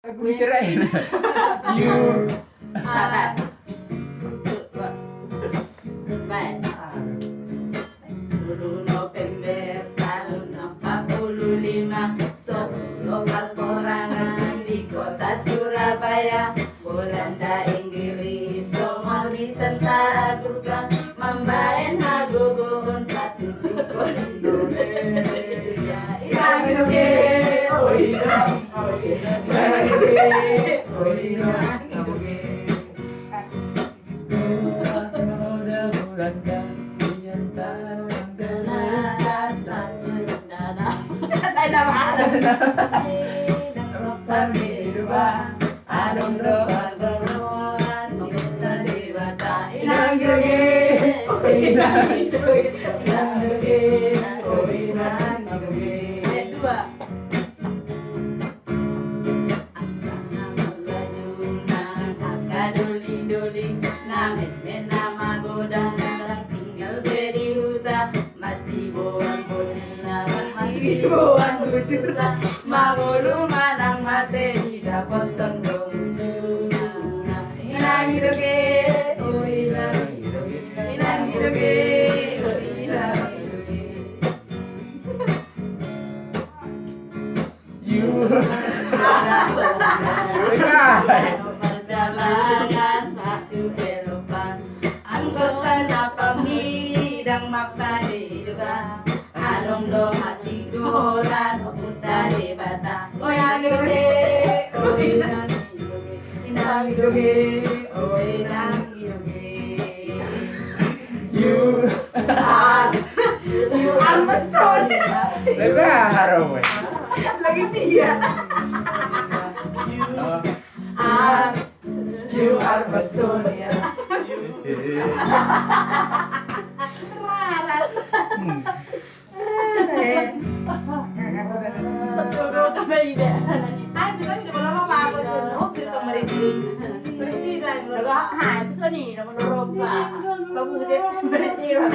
Aku diserahin. You. Makan. Baik. 10 November tahun 45, 10 peperangan di kota Surabaya. Belanda Inggris somar di tentara Gurkha, membaen hagogohon patu dukun Indonesia. Irang iruge, oh irang, oh irang, irang iruge, oh irang iruge. Nama godang tinggal beri hutan, masih boan bolina, masih boan bujura, mangulu manang mate tidak potong musuh. Inang hidoge, oh inang hidoge, inang hidoge, oh inang hidoge. You. Perjalanan satu Eropa, anggosan apa midang mapa di duga, along do hati goran oputa di bata. Oh inang hidoge, oh inang hidoge, inang hidoge, oh inang hidoge. You. You are meson. Lebar, weh. Lagi tiga. You are meson ya. Hai, bisa di dalam rumah aku sudah kita mereka. Berarti dah, hai, bisa nih dalam rumah. Kamu udah mereka.